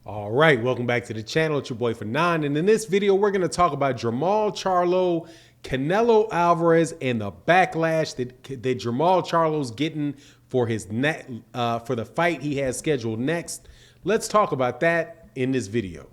All right, welcome back to the channel. It's your boy Fanon, and in this video, we're going to talk about Jermall Charlo, Canelo Alvarez, and the backlash that Jermall Charlo's getting for his for the fight he has scheduled next. Let's talk about that in this video.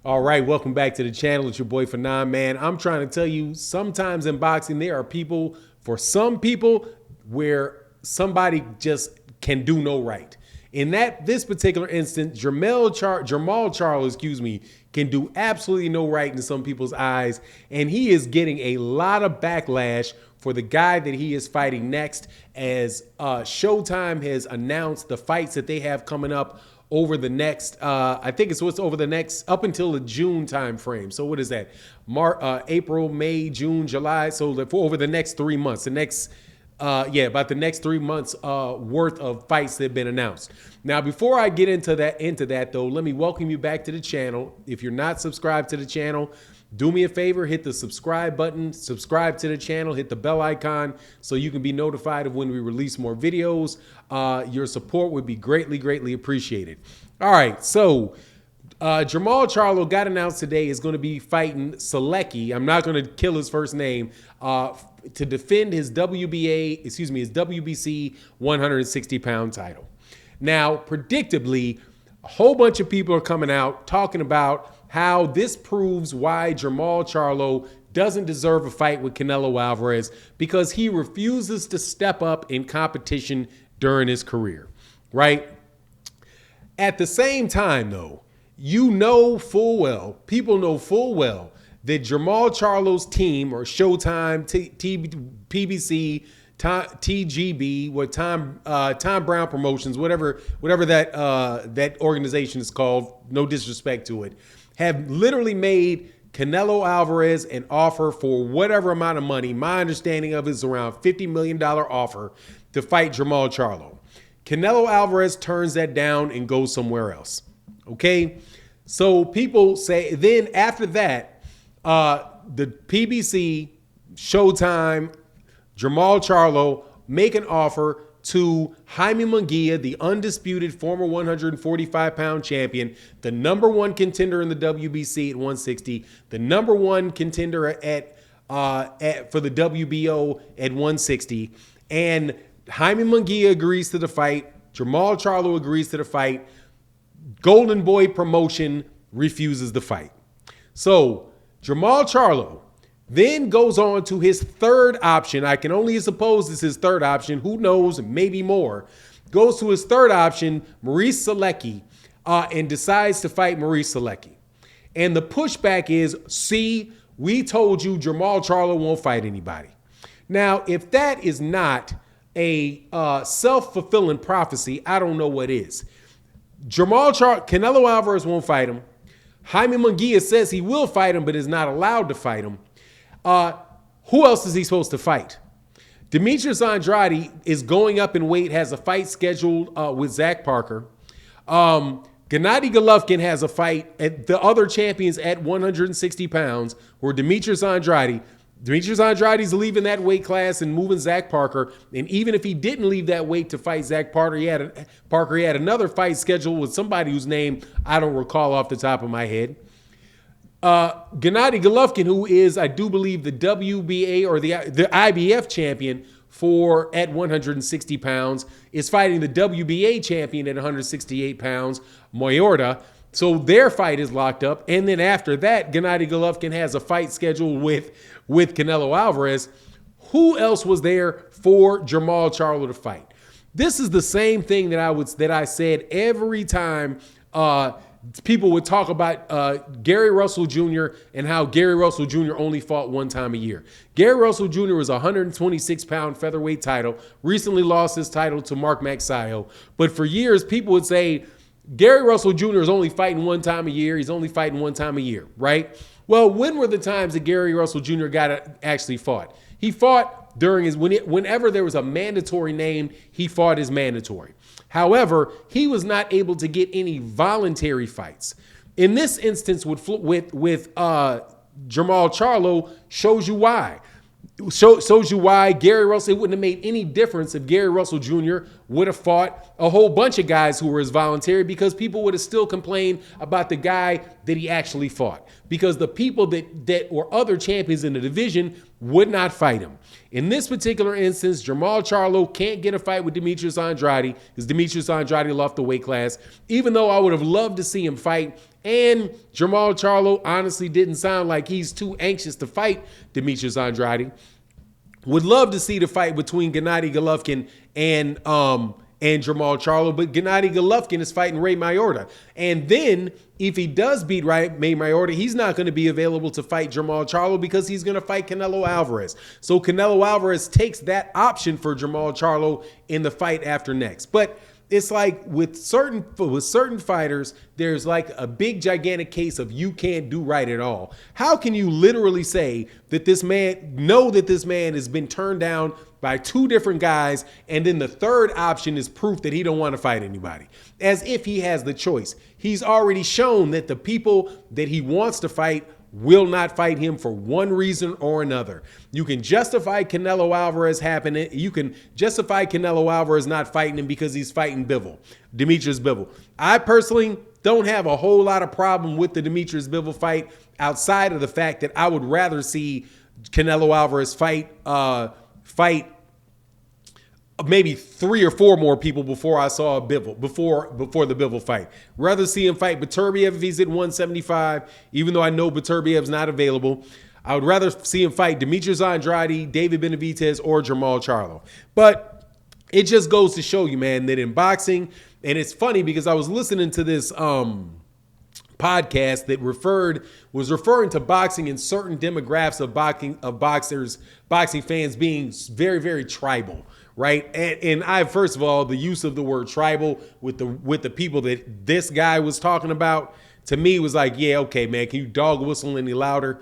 All right, welcome back to the channel. It's your boy Fanon, man. I'm trying to tell you, sometimes in boxing, there are people, for some people, where somebody just can do no right. In this particular instance, Jermall Charlo, can do absolutely no right in some people's eyes, and he is getting a lot of backlash for the guy that he is fighting next, as Showtime has announced the fights that they have coming up over the next, I think it's what's over the next, up until the June time frame. So what is that? April, May, June, July. So over the next 3 months, about the next 3 months worth of fights that have been announced. Now, before I get into that though, let me welcome you back to the channel. If you're not subscribed to the channel, do me a favor, hit the subscribe button, subscribe to the channel, hit the bell icon so you can be notified of when we release more videos. Your support would be greatly, greatly appreciated. All right, so Jermall Charlo got announced today is going to be fighting Sulecki. I'm not going to kill his first name, to defend his WBC 160-pound title. Now, predictably, a whole bunch of people are coming out talking about how this proves why Jermall Charlo doesn't deserve a fight with Canelo Alvarez, because he refuses to step up in competition during his career, right? At the same time, though, people know full well that Jermall Charlo's team, or Showtime, PBC, TGB, what Tom Brown Promotions, whatever that organization is called, no disrespect to it, have literally made Canelo Alvarez an offer for whatever amount of money. My understanding of it is around $50 million offer to fight Jermall Charlo. Canelo Alvarez turns that down and goes somewhere else. Okay, so people say, then after that, the PBC, Showtime, Jermall Charlo make an offer to Jaime Munguia, the undisputed former 145-pound champion, the #1 contender in the WBC at 160, the #1 contender for the WBO at 160, and Jaime Munguia agrees to the fight. Jermall Charlo agrees to the fight. Golden Boy Promotion refuses the fight. So Jermall Charlo then goes on to his third option. I can only suppose it's his third option. Who knows? Maybe more. Goes to his third option, Maurice Sulecki, and decides to fight Maurice Sulecki. And the pushback is, see, we told you Jermall Charlo won't fight anybody. Now, if that is not a self-fulfilling prophecy, I don't know what is. Canelo Alvarez won't fight him. Jaime Munguia says he will fight him, but is not allowed to fight him. Who else is he supposed to fight? Demetrius Andrade is going up in weight, has a fight scheduled with Zach Parker. Gennady Golovkin has a fight at the other champions at 160 pounds, where Demetrius Andrade's leaving that weight class and moving Zach Parker. And even if he didn't leave that weight to fight Zach Parker, he had another fight scheduled with somebody whose name I don't recall off the top of my head. Gennady Golovkin, who is, I do believe, the WBA or the IBF champion at 160 pounds, is fighting the WBA champion at 168 pounds, Mayorga. So their fight is locked up. And then after that, Gennady Golovkin has a fight scheduled with Canelo Alvarez. Who else was there for Jermall Charlo to fight? This is the same thing that I said every time people would talk about Gary Russell Jr. and how Gary Russell Jr. only fought one time a year. Gary Russell Jr. was a 126-pound featherweight title, recently lost his title to Mark Magsayo. But for years, people would say, Gary Russell Jr. is only fighting one time a year. He's only fighting one time a year, right? Well, when were the times that Gary Russell Jr. actually fought? He fought during whenever there was a mandatory name, he fought as mandatory. However, he was not able to get any voluntary fights. In this instance with Jermall Charlo, shows you why. Shows you why Gary Russell, it wouldn't have made any difference if Gary Russell Jr. would have fought a whole bunch of guys who were his voluntary, because people would have still complained about the guy that he actually fought, because the people that were other champions in the division would not fight him. In this particular instance, Jermall Charlo can't get a fight with Demetrius Andrade because Demetrius Andrade left the weight class, even though I would have loved to see him fight. And Jermall Charlo honestly didn't sound like he's too anxious to fight Demetrius Andrade. Would love to see the fight between Gennady Golovkin and Jermall Charlo, but Gennady Golovkin is fighting Ray Mayorga. And then if he does beat Ray Mayorga, he's not going to be available to fight Jermall Charlo because he's going to fight Canelo Alvarez. So Canelo Alvarez takes that option for Jermall Charlo in the fight after next. But it's like with certain fighters, there's like a big gigantic case of you can't do right at all. How can you literally say that this man has been turned down by two different guys, and then the third option is proof that he don't want to fight anybody? As if he has the choice. He's already shown that the people that he wants to fight will not fight him for one reason or another. You can justify Canelo Alvarez happening. You can justify Canelo Alvarez not fighting him because he's fighting Demetrius Bivol. I personally don't have a whole lot of problem with the Demetrius Bivol fight, outside of the fact that I would rather see Canelo Alvarez fight maybe 3 or 4 more people before I saw Bivol, before the Bivol fight. Rather see him fight Beterbiev if he's at 175, even though I know Beterbiev's not available. I would rather see him fight Demetrius Andrade, David Benavidez, or Jermall Charlo. But it just goes to show you, man, that in boxing, and it's funny because I was listening to this podcast that was referring to boxing and certain demographics of boxing fans being very, very tribal. Right. And I, first of all, the use of the word tribal with the people that this guy was talking about, to me was like, yeah, okay, man, can you dog whistle any louder?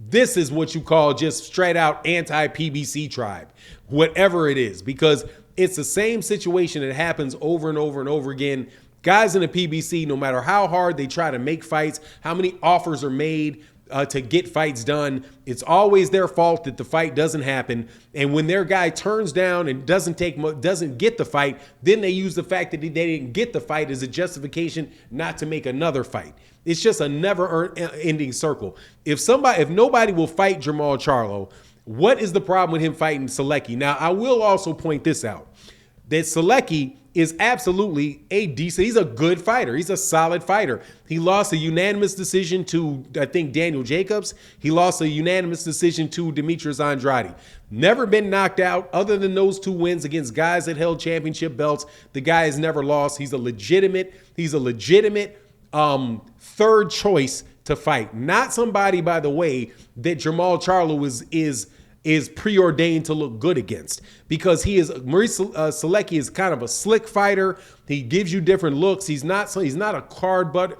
This is what you call just straight out anti-PBC tribe, whatever it is, because it's the same situation that happens over and over and over again. Guys in the PBC, no matter how hard they try to make fights, how many offers are made to get fights done, it's always their fault that the fight doesn't happen. And when their guy turns down and doesn't get the fight, then they use the fact that they didn't get the fight as a justification not to make another fight. It's just a never-ending circle. If nobody will fight Jermall Charlo, what is the problem with him fighting Sulecki? Now, I will also point this out, that Sulecki is absolutely he's a good fighter. He's a solid fighter. He lost a unanimous decision to, I think, Daniel Jacobs. He lost a unanimous decision to Demetrius Andrade. Never been knocked out other than those 2 wins against guys that held championship belts. The guy has never lost. He's a legitimate third choice to fight. Not somebody, by the way, that Jermall Charlo is preordained to look good against, because Maurice Sulecki is kind of a slick fighter. He gives you different looks. He's not a cardboard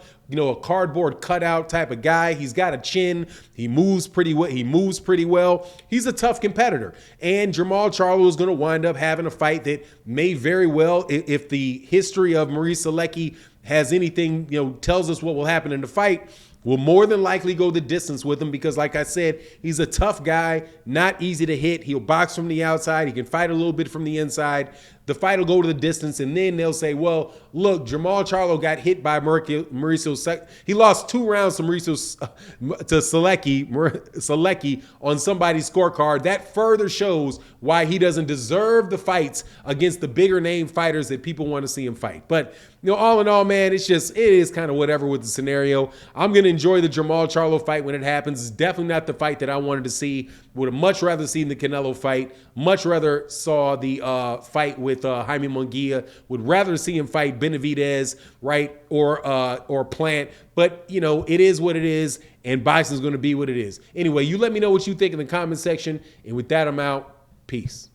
cutout type of guy. He's got a chin. He moves pretty well. He's a tough competitor. And Jermall Charlo is going to wind up having a fight that may very well, if the history of Maurice Sulecki has anything, tells us what will happen in the fight, will more than likely go the distance with him, because like I said, he's a tough guy, not easy to hit. He'll box from the outside. He can fight a little bit from the inside. The fight will go to the distance, and then they'll say, well, look, Jermall Charlo got hit by Mauricio Sulecki. He lost 2 rounds to Sulecki on somebody's scorecard. That further shows why he doesn't deserve the fights against the bigger name fighters that people want to see him fight. But all in all, man, it is kind of whatever with the scenario. I'm going to enjoy the Jermall Charlo fight when it happens. It's definitely not the fight that I wanted to see. Would have much rather seen the Canelo fight. Much rather saw the fight with Jaime Munguia. Would rather see him fight Benavidez, right, or Plant. But, it is what it is, and boxing's going to be what it is. Anyway, you let me know what you think in the comment section. And with that, I'm out. Peace.